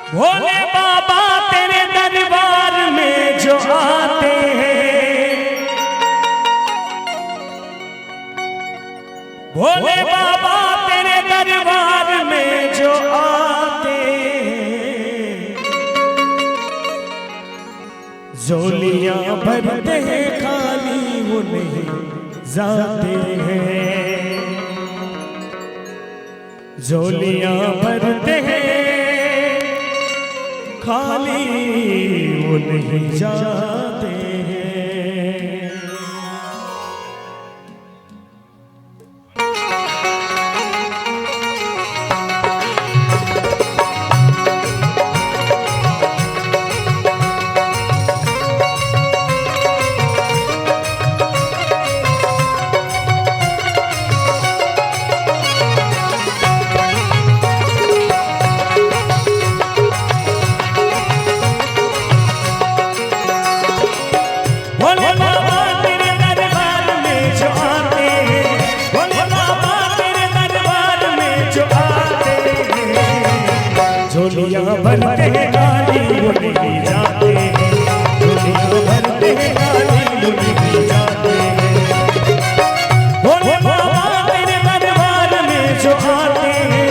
भोले बाबा तेरे दरबार में जो आते हैं, भोले बाबा तेरे दरबार में जो आते हैं, झोलियां भरते हैं खाली वो नहीं जाते हैं, झोलियां भरते हैं खाली वो नहीं जाते हैं। झोलियां भरते हैं खाली वो नहीं जाते हैं, झोलियां भरते हैं खाली वो नहीं जाते हैं। भोले बाबा तेरे दरबार में जो आते हैं,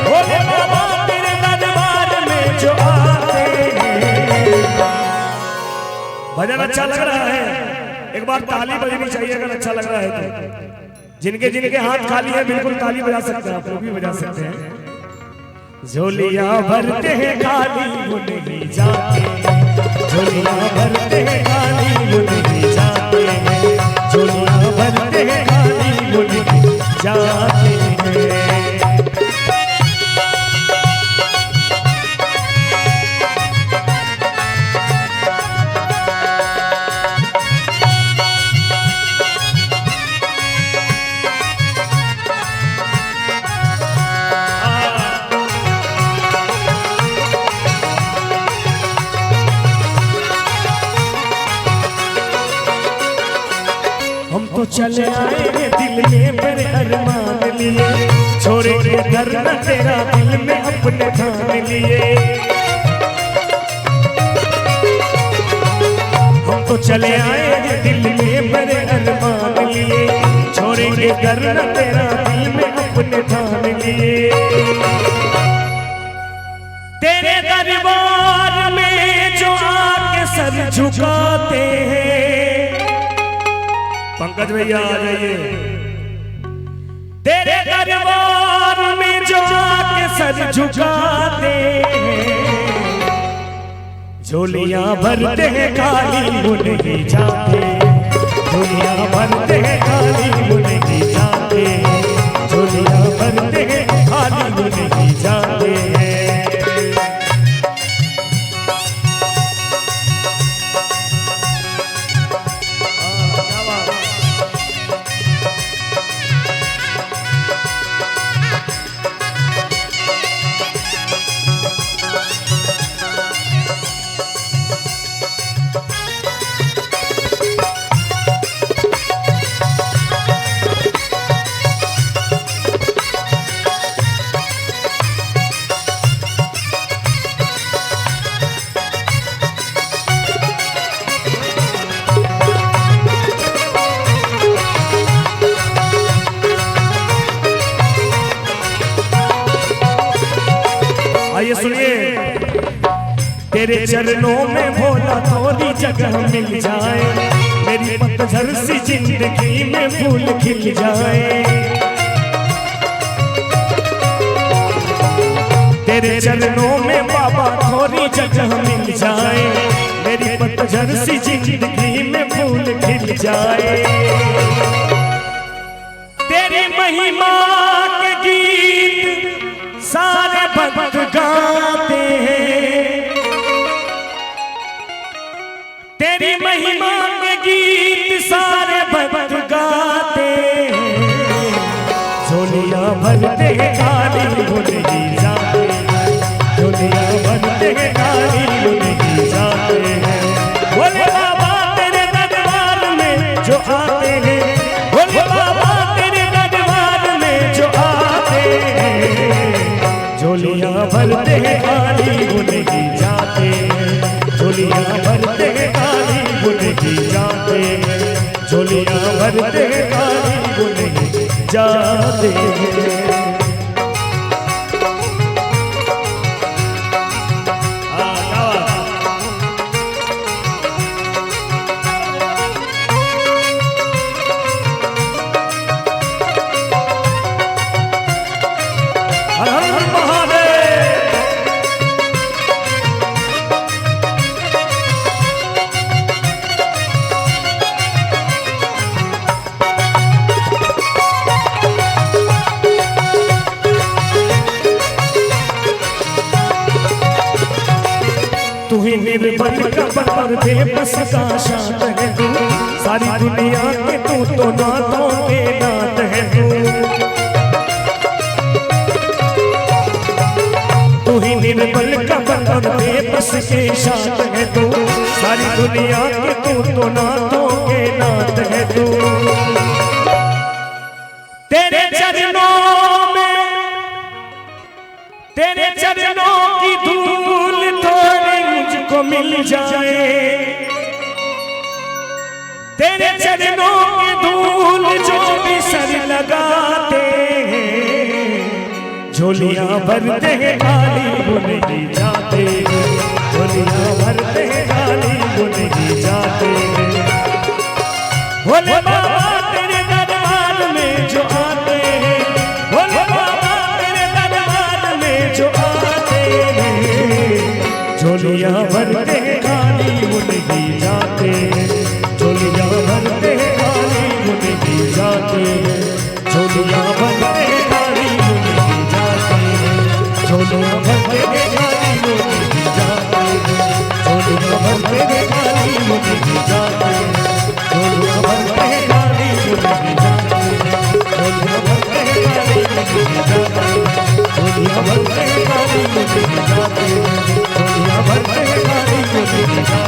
भोले बाबा तेरे दरबार में जो आते हैं। भजन अच्छा लग रहा है, एक बार ताली बजनी चाहिए अगर अच्छा लग रहा है तो। जिनके जिनके हाथ खाली है बिल्कुल ताली बजा सकते हैं, आप लोग भी बजा सकते हैं। झोलियां भरते हैं खाली वो नहीं जाते, झोलियां भरते हैं खाली वो नहीं जाते हैं, झोलियां भरते हैं खाली वो नहीं जाते हैं। हम तो चले आए दिल में बड़े अरमान लिए, छोड़ेंगे घर न तेरा दिल में अपने ठान लिए। हम तो चले आए दिल में बड़े अरमान लिए, छोड़ेंगे घर न तेरा दिल में अपने ठान लिए। तेरे दरबार में जो आके सर झुकाते हैं, पंकज भैया आ जाइए। तेरे दरबार में जो आके सर झुकाते हैं, झोलियां भरते हैं खाली वो नहीं जाते, झोलियां भरते हैं खाली वो नहीं जाते, झोलियां भरते हैं खाली वो नहीं जाते हैं। आइए सुनिए। तेरे चरणों में भोला थोड़ी जगह मिल जाए, मेरी पतझड़ सी जिंदगी में फूल खिल जाए। तेरे चरणों में बाबा थोड़ी जगह मिल जाए, मेरी पतझड़ सी जिंदगी में फूल खिल जाए। तेरी महिमा के गीत सारे भक्त गाते हैं, तेरी महिमा के गीत सारे भक्त गाते हैं। झोलियां भरते हैं खाली वो नहीं जाते, झोलियां भरते हैं खाली वो नहीं जाते हैं। भोले बाबा तेरे दरबार में जो आते हैं, भोले बाबा तेरे दरबार में जो आते हैं, झोलियां भरते हैं खाली वो नहीं भरते गाली वो नहीं जाते हैं। तू ही निर्बल कबर बेबस का शांत है तू, सारी दुनिया के तू तो नातों के नात है तू ही निर्बल कबर बेबस के शांत है तू, सारी दुनिया के तू तो नातों के नात है तू। तेरे चरणों में तेरे चरणों की धूल मुझको मिल जाए, तेरे चरणों की धूल जो भी सर लगाते हैं, झोलियां भरते हैं गाली वो नहीं जाते, झोलियां भरते हैं गाली वो नहीं जाते। भोले बाबा तेरे दरबार में जो आते हैं, भोले बाबा तेरे दरबार में जो आते हैं, झोलियां भरते गाली वो नहीं जाते, झोलियां भरते गाली वो नहीं जाते, झोलियां भरते गाली वो नहीं जाते, झोलियां भरते गाली वो नहीं जाते, झोलियां भरते गाली वो नहीं जाते, झोलियां भरते गाली वो नहीं जाते, झोलियां भरते गाली वो नहीं जाते, झोलियां भरते गाली वो नहीं जाते, भरते गाली वो नहीं जाते।